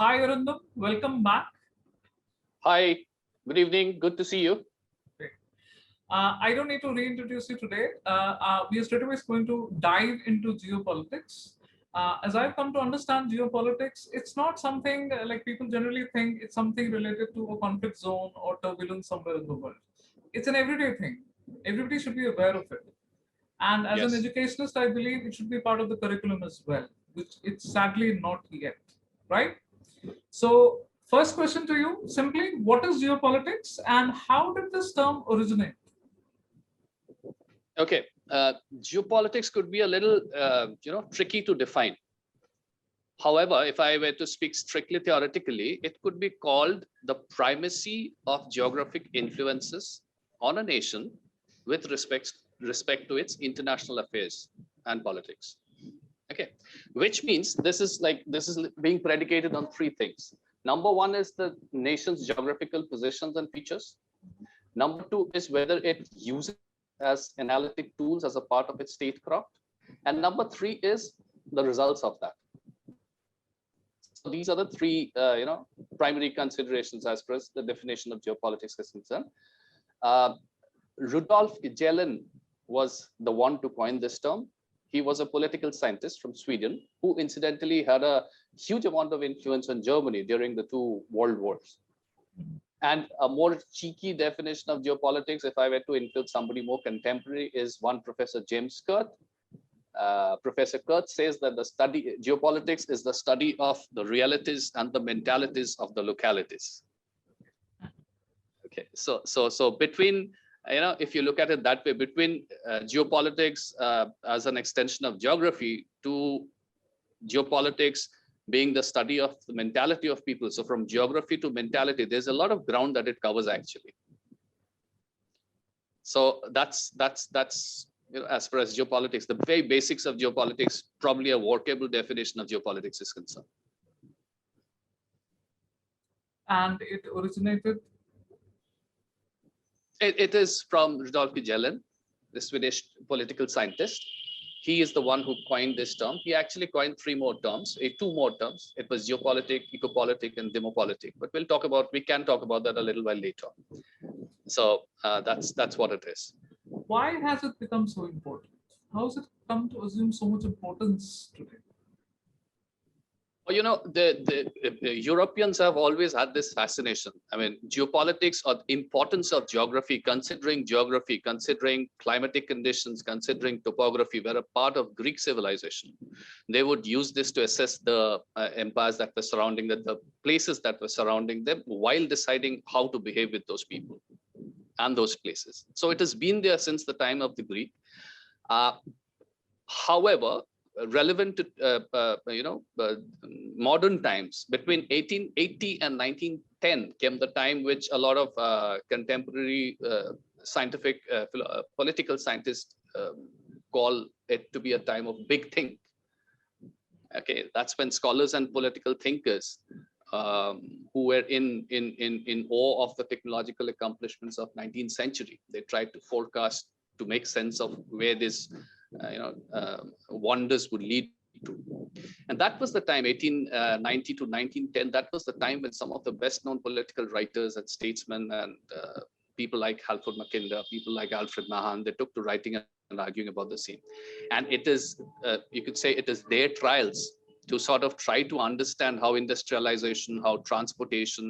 Hi, Arindam. Welcome back. Hi, good evening. Good to see you. Great. I don't need to reintroduce you today. We are straight away going to dive into geopolitics. As I've come to understand geopolitics, it's not something like people generally think it's something related to a conflict zone or turbulence somewhere in the world. It's an everyday thing. Everybody should be aware of it. And as an Yes. educationist, I believe it should be part of the curriculum as well, which it's sadly not yet, right? So, first question to you simply, what is geopolitics and how did this term originate? Okay. Geopolitics could be a little, tricky to define. However, if I were to speak strictly theoretically, it could be called the primacy of geographic influences on a nation with respect to its international affairs and politics. Okay, which means this is being predicated on three things. Number one is the nation's geographical positions and features. Number two is whether it uses as analytic tools as a part of its statecraft. And number three is the results of that. So these are the three, primary considerations as far as the definition of geopolitics is concerned. Rudolf Gehlen was the one to coin this term. He was a political scientist from Sweden who incidentally had a huge amount of influence on Germany during the two world wars. And a more cheeky definition of geopolitics, if I were to include somebody more contemporary, is one Professor James Kurt. Professor Kurt says that geopolitics is the study of the realities and the mentalities of the localities. Okay, so between, if you look at it that way, between geopolitics as an extension of geography to geopolitics being the study of the mentality of people. So from geography to mentality, there's a lot of ground that it covers actually. So that's as far as geopolitics, the very basics of geopolitics, probably a workable definition of geopolitics is concerned. And it originated? It is from Rudolf Gehlen, the Swedish political scientist. He is the one who coined this term. He actually coined two more terms. It was geopolitic, ecopolitic, and demopolitic. But we can talk about that a little while later. So that's what it is. Why has it become so important? How has it come to assume so much importance today? Well, the Europeans have always had this fascination. I mean, geopolitics or the importance of geography, considering climatic conditions, considering topography, were a part of Greek civilization. They would use this to assess the empires that were surrounding them, the places that were surrounding them, while deciding how to behave with those people and those places. So it has been there since the time of the Greek. However, relevant to modern times, between 1880 and 1910 came the time which a lot of contemporary scientific political scientists call it to be a time of big think. Okay, that's when scholars and political thinkers who were in awe of the technological accomplishments of 19th century, they tried to forecast, to make sense of where this wonders would lead to. And that was the time, 1890 to 1910, that was the time when some of the best known political writers and statesmen and people like Halford Mackinder, people like Alfred Mahan, they took to writing and arguing about the same. And it is, you could say it is their trials to sort of try to understand how industrialization, how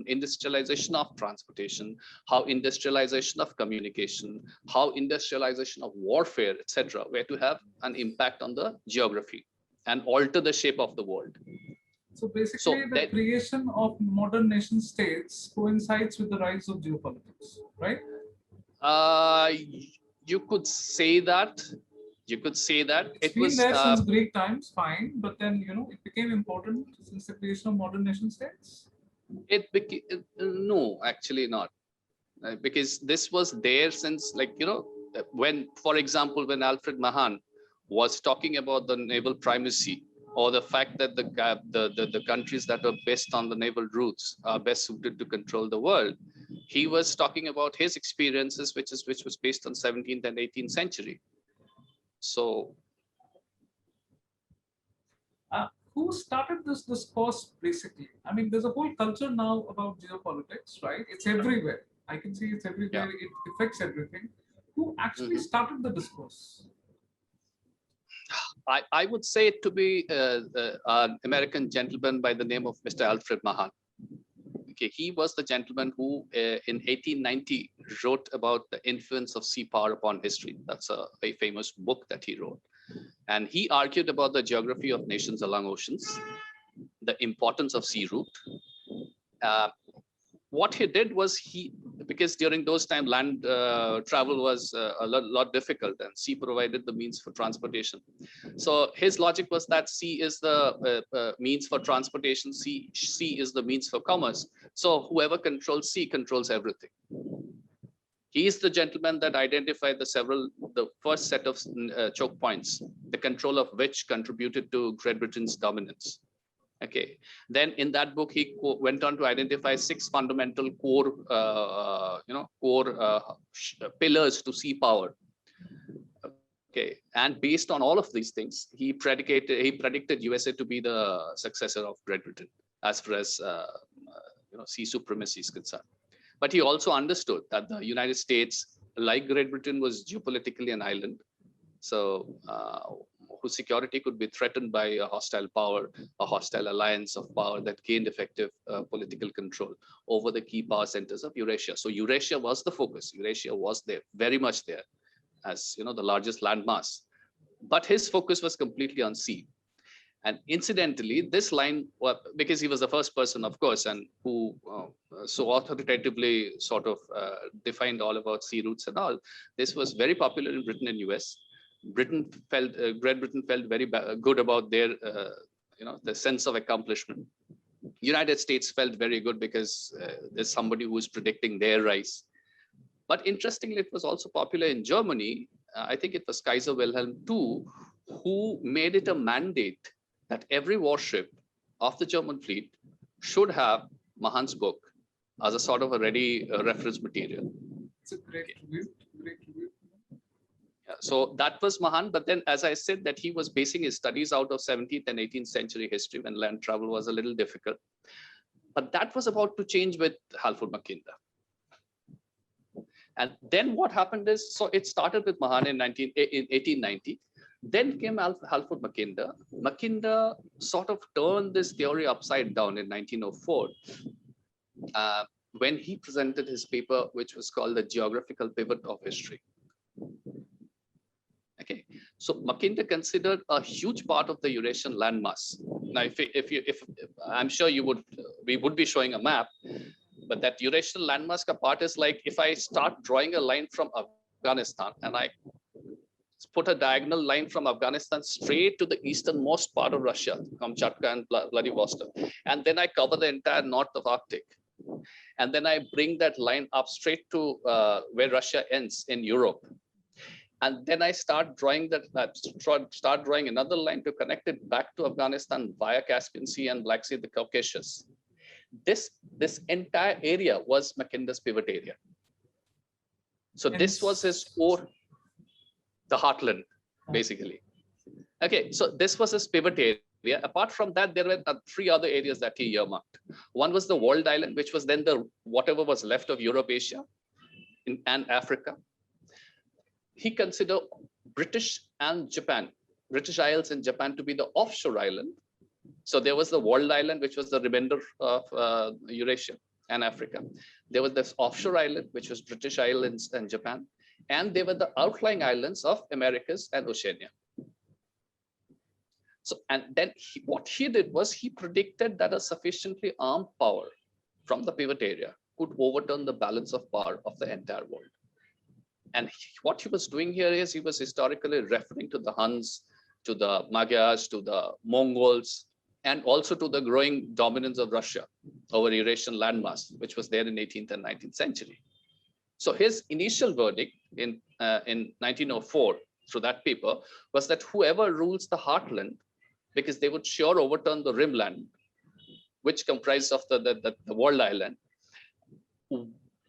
industrialization of transportation, how industrialization of communication, how industrialization of warfare, etc., were to have an impact on the geography and alter the shape of the world. So basically, the creation of modern nation states coincides with the rise of geopolitics, right? You could say that. It's been there since Greek times, fine, but then it became important since the creation of modern nation states. It became no, actually not, because this was there since, when, for example, when Alfred Mahan was talking about the naval primacy, or the fact that the countries that are based on the naval routes are best suited to control the world. He was talking about his experiences, which was based on 17th and 18th century. So, who started this discourse basically? I mean, there's a whole culture now about geopolitics, right? It's everywhere. I can see it's Yeah. everywhere. It affects everything. Who actually Mhm. started the discourse? I would say it to be an American gentleman by the name of Mr. Alfred Mahan. Okay, he was the gentleman who in 1890 wrote about the influence of sea power upon history. That's a very famous book that he wrote. And he argued about the geography of nations along oceans, the importance of sea route. What he did was because during those time land travel was a lot difficult and sea provided the means for transportation. So his logic was that sea is the means for transportation, sea is the means for commerce. So whoever controls sea controls everything. He is the gentleman that identified the first set of choke points, the control of which contributed to Great Britain's dominance. Okay, then in that book, he went on to identify 6 fundamental core, pillars to sea power. Okay, and based on all of these things, he predicted USA to be the successor of Great Britain as far as sea supremacy is concerned. But he also understood that the United States, like Great Britain, was geopolitically an island. So whose security could be threatened by a hostile power, a hostile alliance of power that gained effective political control over the key power centers of Eurasia. So Eurasia was the focus. Eurasia was there, very much there, as the largest landmass. But his focus was completely on sea. And incidentally, this line, because he was the first person, of course, and who so authoritatively sort of defined all about sea routes and all, this was very popular in Britain and US. Great Britain felt very good about their, the sense of accomplishment. United States felt very good because there's somebody who is predicting their rise. But interestingly, it was also popular in Germany. I think it was Kaiser Wilhelm II who made it a mandate that every warship of the German fleet should have Mahan's book as a sort of a ready reference material. It's a great tribute. Great tribute. Yeah, so that was Mahan, but then as I said that he was basing his studies out of 17th and 18th century history when land travel was a little difficult. But that was about to change with Halford Mackinder. And then what happened is, so it started with Mahan in 1890. Then came Halford Mackinder. Mackinder sort of turned this theory upside down in 1904 when he presented his paper, which was called The Geographical Pivot of History. Okay, so Mackinder considered a huge part of the Eurasian landmass. Now, if I'm sure we would be showing a map, but that Eurasian landmass part is like if I start drawing a line from Afghanistan and I put a diagonal line from Afghanistan straight to the easternmost part of Russia, Kamchatka and Vladivostok, and then I cover the entire north of Arctic, and then I bring that line up straight to where Russia ends in Europe. And then I start drawing drawing another line to connect it back to Afghanistan via Caspian Sea and Black Sea, the Caucasus. This entire area was Mackinder's pivot area. So this was his core, the Heartland, basically. Okay, so this was his pivot area. Apart from that, there were 3 other areas that he earmarked. One was the Walled Island, which was then whatever was left of Europe, Asia, and Africa. He considered British Isles and Japan to be the offshore island. So there was the Walled Island, which was the remainder of Eurasia and Africa. There was this offshore island, which was British Islands and Japan. And there were the outlying islands of Americas and Oceania. So, and then what he did was he predicted that a sufficiently armed power from the pivot area could overturn the balance of power of the entire world. And what he was doing here is he was historically referring to the Huns, to the Magyars, to the Mongols, and also to the growing dominance of Russia over Eurasian landmass, which was there in 18th and 19th century. So his initial verdict in 1904 through that paper was that whoever rules the Heartland, because they would sure overturn the Rimland, which comprised of the Walled Island,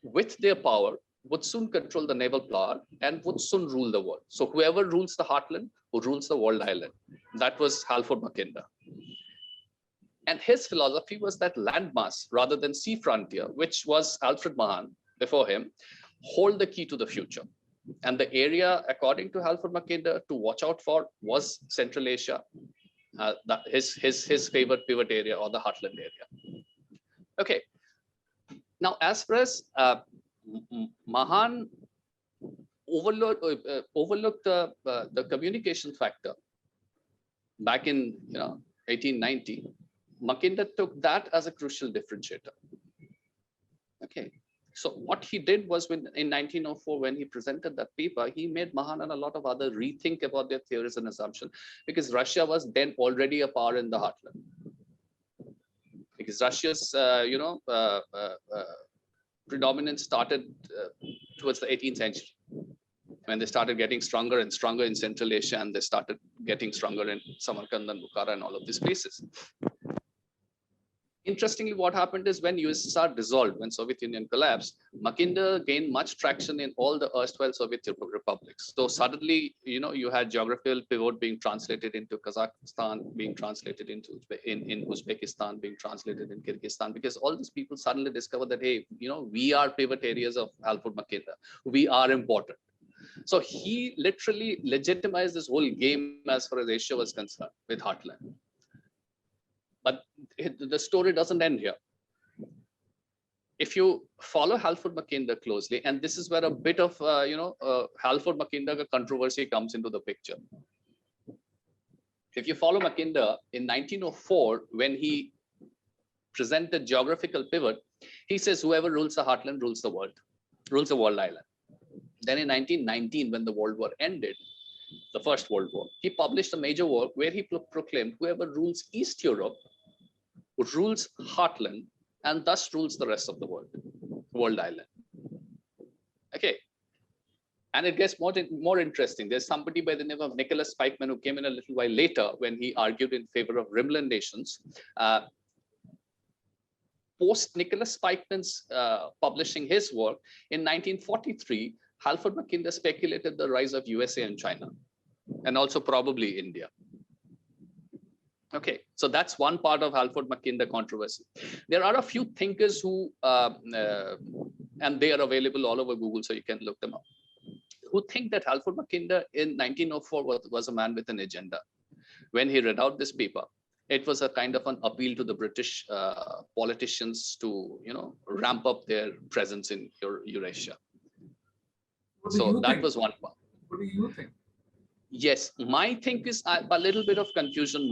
with their power, would soon control the naval power and would soon rule the world. So whoever rules the Heartland, who rules the Walled Island. That was Halford Mackinder. And his philosophy was that landmass rather than sea frontier, which was Alfred Mahan before him, hold the key to the future. And the area, according to Alfred Mackinder, to watch out for was Central Asia, his favorite pivot area, or the Heartland area. Okay. Now, as far as Mahan overlooked the communication factor back in 1890, Mackinder took that as a crucial differentiator. Okay. So what he did was in 1904, when he presented that paper, he made Mahan and a lot of other rethink about their theories and assumptions, because Russia was then already a power in the heartland. Because Russia's, predominance started towards the 18th century, when they started getting stronger and stronger in Central Asia, and they started getting stronger in Samarkand and Bukhara and all of these places. Interestingly, what happened is when USSR dissolved, when Soviet Union collapsed, Mackinder gained much traction in all the erstwhile Soviet republics. So suddenly, you had geographical pivot being translated into Kazakhstan, being translated into in Uzbekistan, being translated in Kyrgyzstan, because all these people suddenly discovered that, hey, we are pivot areas of Alfred Mackinder. We are important. So he literally legitimized this whole game as far as Asia was concerned with Heartland. But the story doesn't end here. If you follow Halford Mackinder closely, and this is where a bit of Halford Mackinder controversy comes into the picture. If you follow Mackinder in 1904, when he presented geographical pivot, he says whoever rules the heartland rules the world island. Then in 1919, when the World War ended, the First World War, he published a major work where he proclaimed whoever rules East Europe rules Heartland, and thus rules the rest of the world island. Okay. And it gets more interesting. There's somebody by the name of Nicolas Spikeman who came in a little while later when he argued in favor of rimland nations. Post Nicolas Spikeman's publishing his work in 1943, Halford Mackinder speculated the rise of USA and China, and also probably India. Okay, so that's one part of Halford Mackinder controversy. There are a few thinkers who, and they are available all over Google, so you can look them up, who think that Halford Mackinder in 1904 was a man with an agenda. When he read out this paper, it was a kind of an appeal to the British politicians to, ramp up their presence in Eurasia. So that was one part. What do you think? Yes, my think is a little bit of confusion.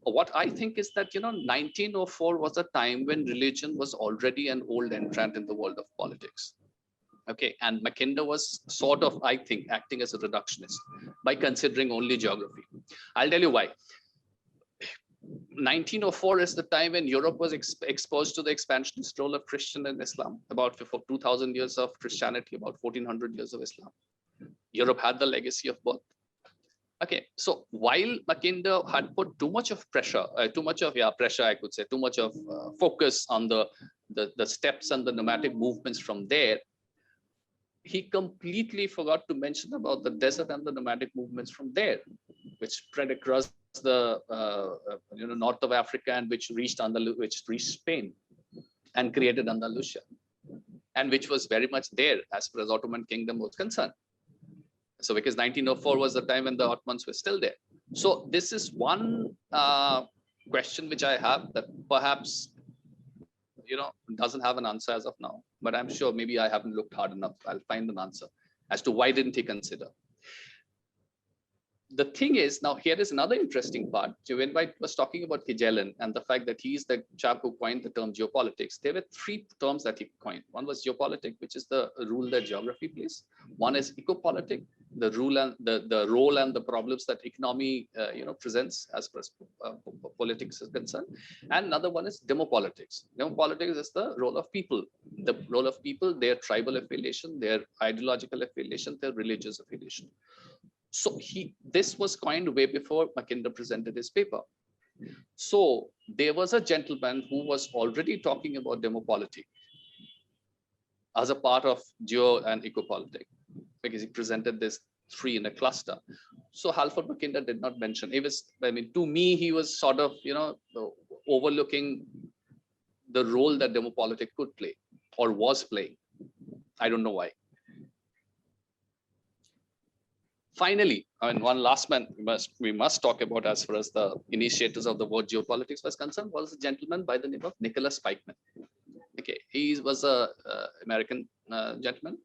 What I think is that 1904 was a time when religion was already an old entrant in the world of politics. Okay, and Mackinder was sort of, I think, acting as a reductionist by considering only geography. I'll tell you why. 1904 is the time when Europe was exposed to the expansionist role of Christian and Islam. About 2,000 years of Christianity, about 1,400 years of Islam. Europe had the legacy of both. Okay, so while Mackinder had put too much of pressure, I could say, too much of focus on the steppes and the nomadic movements from there, he completely forgot to mention about the desert and the nomadic movements from there, which spread across the north of Africa and which reached Spain and created Andalusia, and which was very much there as far as Ottoman Kingdom was concerned. So because 1904 was the time when the Ottomans were still there. So this is one question which I have that perhaps doesn't have an answer as of now, but I'm sure maybe I haven't looked hard enough. I'll find an answer as to why didn't he consider. The thing is, now here is another interesting part. When I was talking about Kennen and the fact that he's the chap who coined the term geopolitics, there were three terms that he coined. One was geopolitics, which is the role that geography plays. One is ecopolitics, the role and the problems that economy presents as far as politics is concerned. And another one is demopolitics. Demopolitics is the role of people. The role of people, their tribal affiliation, their ideological affiliation, their religious affiliation. So this was coined way before Mackinder presented his paper. So there was a gentleman who was already talking about demopolitics as a part of geo and ecopolitics, because he presented this three in a cluster. So Halford Mackinder did not mention. It was, to me, he was sort of, overlooking the role that geopolitics could play or was playing. I don't know why. Finally, I mean, one last man we must talk about as far as the initiators of the word geopolitics was concerned was a gentleman by the name of Nicolas Spikeman. Okay, he was a American gentleman,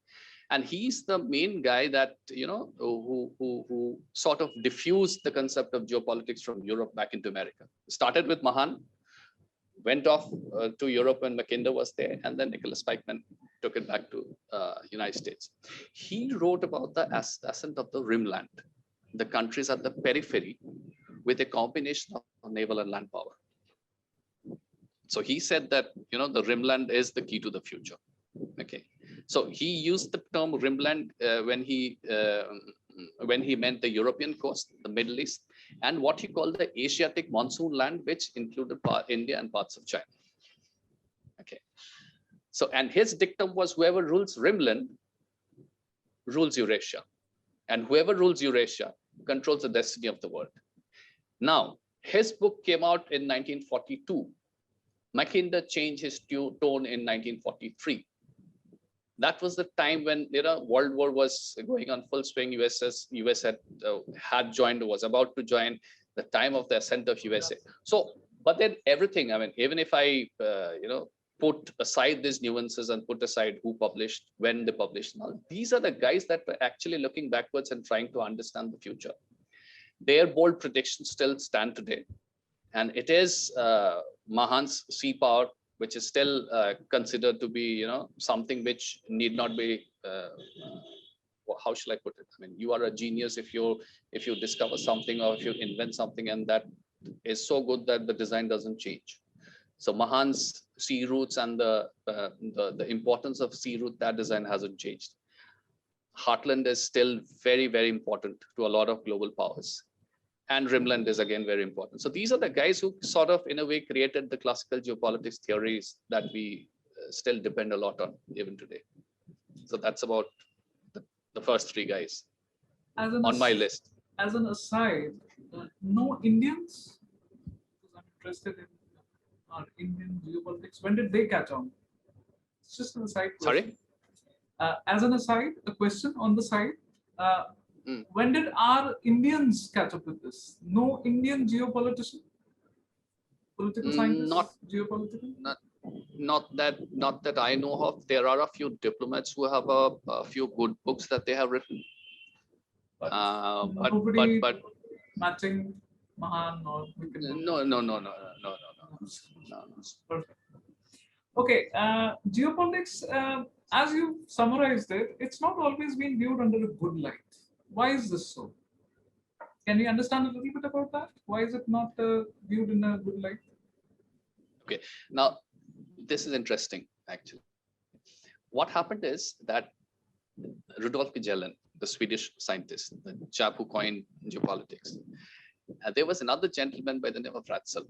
and he's the main guy that who sort of diffused the concept of geopolitics from Europe back into America. Started with Mahan, went off to Europe when Mackinder was there, and then Nicolas Spikeman took it back to United States. He wrote about the ascent of the rimland, the countries at the periphery, with a combination of naval and land power. So he said that the rimland is the key to the future. Okay, so he used the term rimland when he meant the European coast, the Middle East, and what he called the Asiatic monsoon land, which included India and parts of China. Okay, so and his dictum was whoever rules rimland rules Eurasia, and whoever rules Eurasia controls the destiny of the world. Now, his book came out in 1942. Mackinder changed his tone in 1943. That was the time when World War was going on full swing. US had joined, was about to join, the time of the ascent of USA. So, but then everything. I mean, even if I put aside these nuances and put aside who published, when they published, now these are the guys that were actually looking backwards and trying to understand the future. Their bold predictions still stand today, and it is Mahan's sea power, which is still considered to be, something which need not be. How shall I put it? I mean, you are a genius if you discover something or if you invent something, and that is so good that the design doesn't change. So Mahan's sea routes and the importance of sea route, that design hasn't changed. Heartland is still very, very important to a lot of global powers. And rimland is again very important. So these are the guys who sort of, in a way, created the classical geopolitics theories that we still depend a lot on even today. So that's about the first three guys on my list. As an aside, no Indians? Because I'm interested in Indian geopolitics. When did they catch on? It's just an aside question. Sorry? As an aside, a question on the side. When did our Indians catch up with this? No Indian geopolitician? Political scientist? Geopolitical? Not that I know of. There are a few diplomats who have a few good books that they have written. But matching Mahan or No. Perfect. Okay, geopolitics, as you summarized it, it's not always been viewed under a good light. Why is this so? Can we understand a little bit about that? Why is it not viewed in a good light? Okay, now this is interesting actually. What happened is that Rudolf Kennen, the Swedish scientist, the chap who coined geopolitics, there was another gentleman by the name of Ratzel,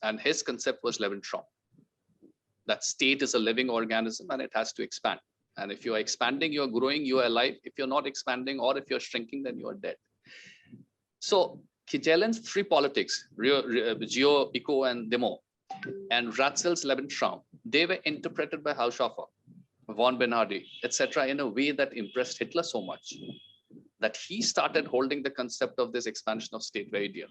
and his concept was Lebensraum. That state is a living organism and it has to expand. And if you are expanding, you are growing, you are alive. If you're not expanding or if you're shrinking, then you are dead. So Kejellen's three politics, geo, eco, and demo, and Ratzel's Lebensraum, they were interpreted by Haushofer, von Bernhardi, etc., in a way that impressed Hitler so much that he started holding the concept of this expansion of state very dear.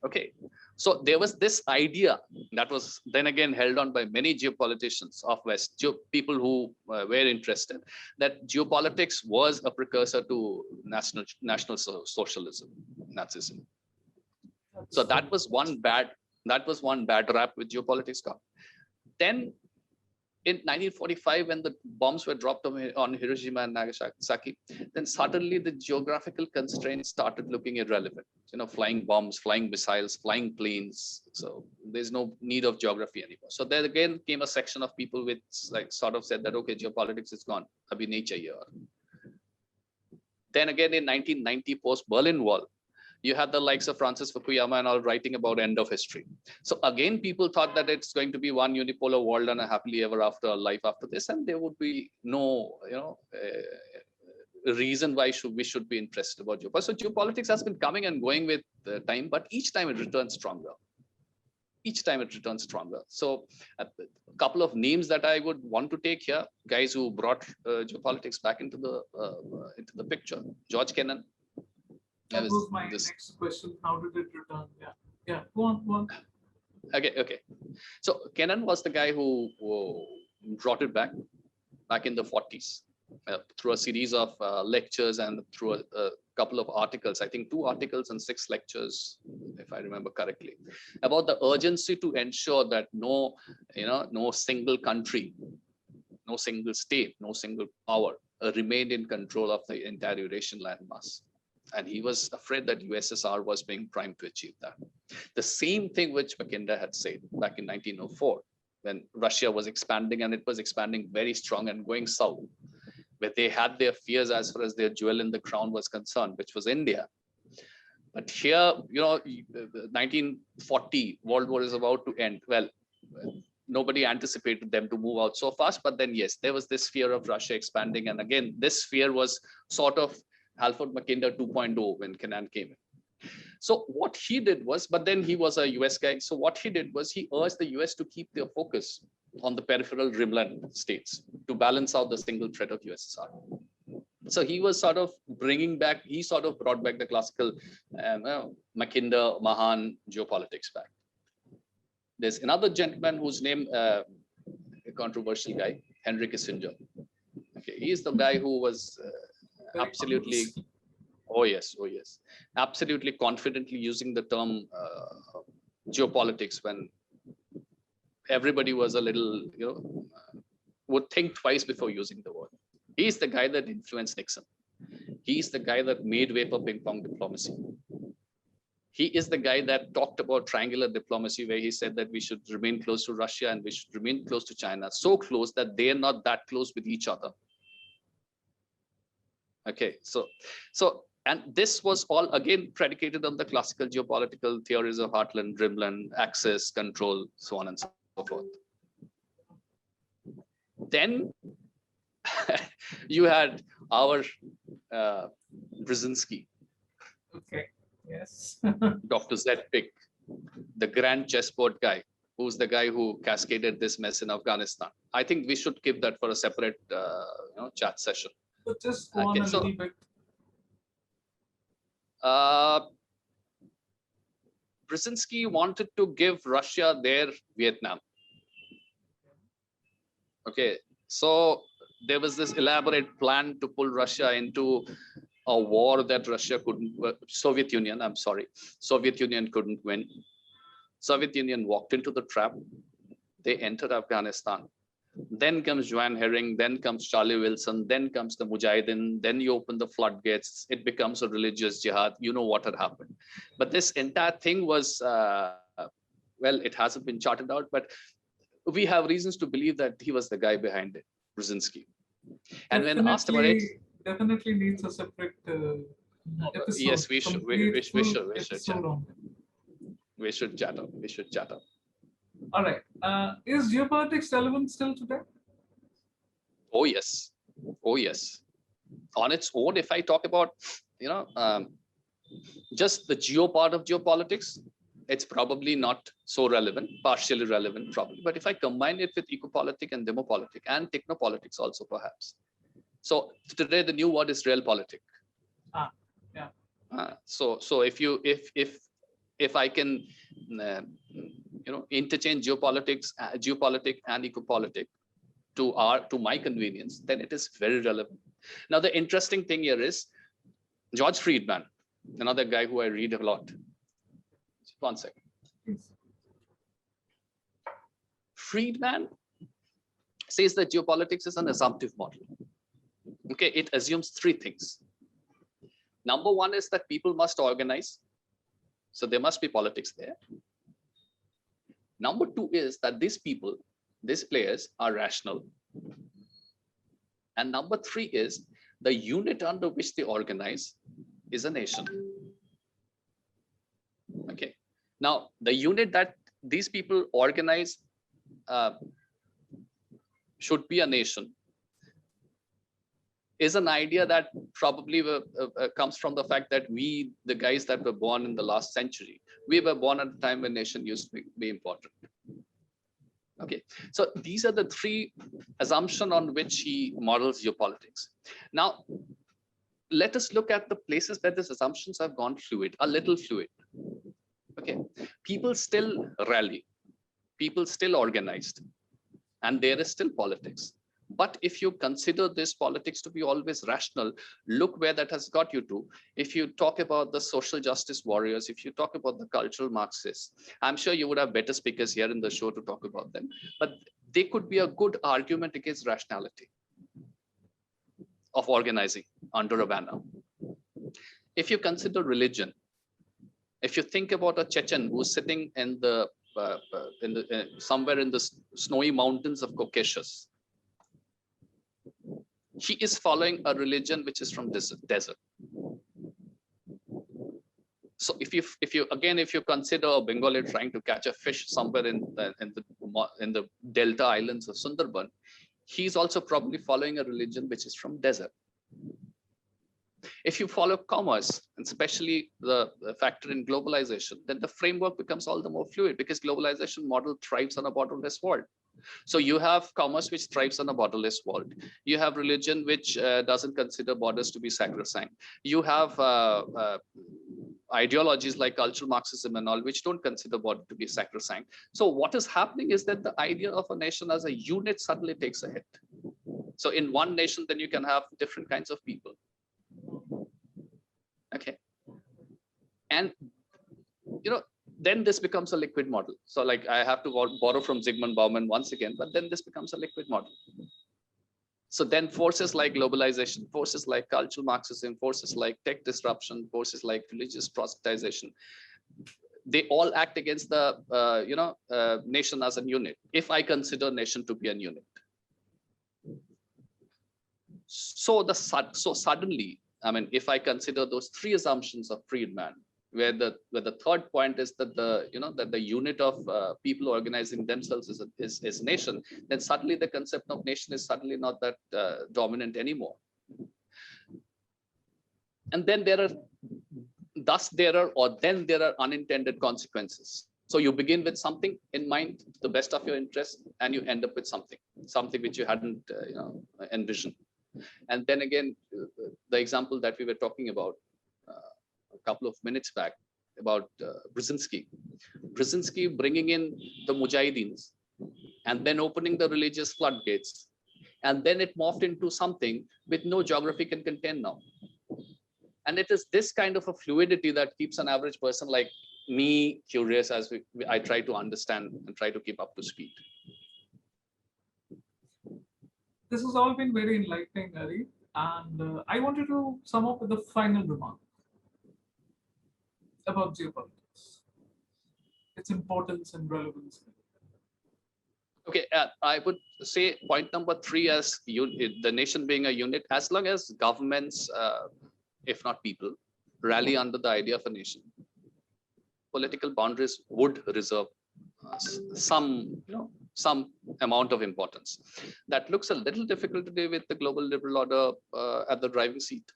Okay, so there was this idea that was then again held on by many geopoliticians of West, people who were interested, that geopolitics was a precursor to national socialism, Nazism. So that was one bad rap with geopolitics got. Then in 1945, when the bombs were dropped on Hiroshima and Nagasaki, then suddenly the geographical constraints started looking irrelevant. Flying bombs, flying missiles, flying planes. So there's no need of geography anymore. So there again came a section of people which sort of said that, okay, geopolitics is gone. Abhi nahi chahiye. Then again in 1990, post-Berlin Wall, you had the likes of Francis Fukuyama and all writing about end of history. So again, people thought that it's going to be one unipolar world and a happily ever after life after this, and there would be no, reason why we should be interested about geopolitics. So geopolitics has been coming and going with time, but each time it returns stronger. each time it returns stronger. So a couple of names that I would want to take here, guys who brought geopolitics back into the picture. George Kennen. That was my next question. How did it return? Yeah. Go on. Okay. So Kennen was the guy who brought it back in the 40s through a series of lectures and through a couple of articles. I think 2 articles and 6 lectures, if I remember correctly, about the urgency to ensure that no single country, no single state, no single power remained in control of the entire Eurasian landmass. And he was afraid that USSR was being primed to achieve that. The same thing which Mackinder had said back in 1904, when Russia was expanding, and it was expanding very strong and going south, where they had their fears as far as their jewel in the crown was concerned, which was India. But here, 1940, World War is about to end. Well, nobody anticipated them to move out so fast, but then yes, there was this fear of Russia expanding. And again, this fear was sort of Halford Mackinder 2.0 when Kennen came in. So what he did was, but then he was a US guy. So what he did was he urged the US to keep their focus on the peripheral rimland states to balance out the single threat of USSR. So he was sort of brought back the classical Mackinder, Mahan geopolitics back. There's another gentleman whose name, a controversial guy, Henry Kissinger. Okay, he is the guy who was absolutely, absolutely confidently using the term geopolitics when everybody was a little, would think twice before using the word. He's the guy that influenced Nixon. He's the guy that made way for ping pong diplomacy. He is the guy that talked about triangular diplomacy, where he said that we should remain close to Russia and we should remain close to China, so close that they're not that close with each other. Okay, so and this was all again predicated on the classical geopolitical theories of Heartland, Rimland, Axis, control, so on and so forth. Then you had our Brzezinski. Okay, yes. Dr. Zedpik, the grand chessboard guy, who's the guy who cascaded this mess in Afghanistan. I think we should keep that for a separate chat session. But just go on a little bit. Brzezinski wanted to give Russia their Vietnam. Okay, so there was this elaborate plan to pull Russia into a war that Russia couldn't, Soviet Union couldn't win. Soviet Union walked into the trap. They entered Afghanistan. Then comes Joan Herring, then comes Charlie Wilson, then comes the Mujahideen, then you open the floodgates, it becomes a religious jihad. You know what had happened. But this entire thing was, well, it hasn't been charted out, but we have reasons to believe that he was the guy behind it, Brzezinski. And when asked about it, definitely needs a separate episode. Yes, we should chat up. All right. Is geopolitics relevant still today? Oh yes. On its own, if I talk about just the geo part of geopolitics, it's probably not so relevant, partially relevant probably. But if I combine it with ecopolitics and demopolitics and technopolitics also perhaps. So today the new word is realpolitik. So if I can interchange geopolitics and ecopolitics to my convenience, then it is very relevant. Now the interesting thing here is George Friedman, another guy who I read a lot. Just 1 second. Friedman says that geopolitics is an assumptive model. Okay, it assumes 3 things. Number 1 is that people must organize. So there must be politics there. Number 2 is that these people, these players are rational. And number 3 is the unit under which they organize is a nation. Okay. Now, the unit that these people organize should be a nation. is an idea that probably comes from the fact that we, the guys that were born in the last century, we were born at a time when nation used to be important. Okay, so these are the three assumptions on which he models geopolitics. Now, let us look at the places where these assumptions have gone fluid, a little fluid. Okay, people still rally, people still organized, and there is still politics. But if you consider this politics to be always rational, look where that has got you to. If you talk about the social justice warriors, if you talk about the cultural Marxists, I'm sure you would have better speakers here in the show to talk about them, but they could be a good argument against rationality of organizing under a banner. If you consider religion, if you think about a Chechen who's sitting in the somewhere in the snowy mountains of Caucasus, he is following a religion which is from desert. So if you consider a Bengali trying to catch a fish somewhere in the Delta Islands of Sundarban, he's also probably following a religion which is from desert. If you follow commerce, and especially the factor in globalization, then the framework becomes all the more fluid, because globalization model thrives on a borderless world. So you have commerce which thrives on a borderless world. You have religion which doesn't consider borders to be sacrosanct. You have ideologies like cultural Marxism and all, which don't consider border to be sacrosanct. So what is happening is that the idea of a nation as a unit suddenly takes a hit. So in one nation, then you can have different kinds of people. Okay. And, then this becomes a liquid model. So like I have to borrow from Zygmunt Bauman once again, but then this becomes a liquid model. So then forces like globalization, forces like cultural Marxism, forces like tech disruption, forces like religious proselytization, they all act against the nation as a unit, if I consider nation to be a unit. So suddenly, I mean, if I consider those three assumptions of Friedman, where the third point is that the unit of people organizing themselves is nation, then suddenly the concept of nation is suddenly not that dominant anymore. And then there are unintended consequences. So you begin with something in mind, to the best of your interest, and you end up with something which you hadn't envisioned. And then again, the example that we were talking about a couple of minutes back about Brzezinski bringing in the Mujahideens and then opening the religious floodgates, and then it morphed into something with no geography can contain now. And it is this kind of a fluidity that keeps an average person like me curious as I try to understand and try to keep up to speed. This has all been very enlightening, Ari, and I wanted to sum up with a final remark about geopolitics, its importance and relevance. Okay, I would say point number 3 as the nation being a unit, as long as governments, if not people, rally under the idea of a nation, political boundaries would reserve some amount of importance. That looks a little difficult today with the global liberal order at the driving seat.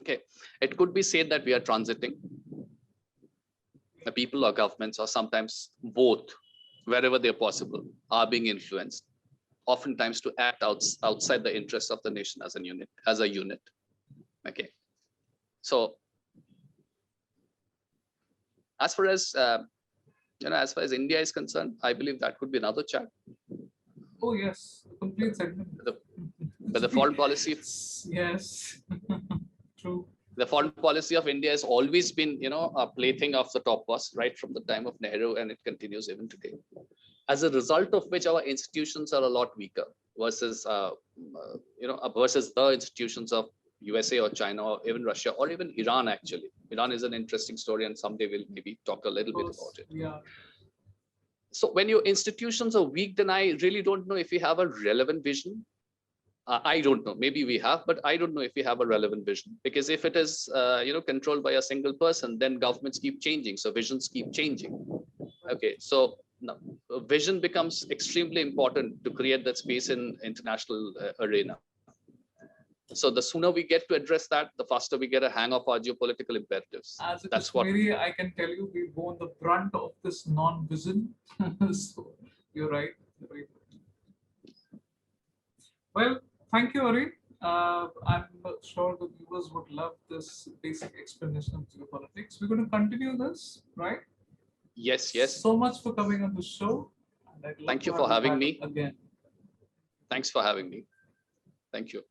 Okay, it could be said that we are transiting. The people or governments, or sometimes both, wherever they're possible, are being influenced, oftentimes to act outside the interests of the nation as a unit. Okay, so as far as India is concerned, I believe that could be another chat. Oh yes, complete segment. But the foreign policy, yes, true. The foreign policy of India has always been, a plaything of the top boss right from the time of Nehru, and it continues even today. As a result of which, our institutions are a lot weaker versus, versus the institutions of USA or China or even Russia or even Iran. Actually, Iran is an interesting story, and someday we'll maybe talk a little bit about it. Yeah. So when your institutions are weak, then I really don't know if we have a relevant vision. I don't know. Maybe we have, but I don't know if we have a relevant vision. Because if it is, controlled by a single person, then governments keep changing. So visions keep changing. Okay, so now, vision becomes extremely important to create that space in international arena. So the sooner we get to address that, the faster we get a hang of our geopolitical imperatives. As it That's is what. very, I can tell you, we've borne the brunt of this non-vision. So you're right. You're right. Well, thank you, Ari. I'm sure the viewers would love this basic explanation of geopolitics. We're going to continue this, right? Yes, yes. So much for coming on the show. And I'd love Thank to you for have having back me. again. Thanks for having me. Thank you.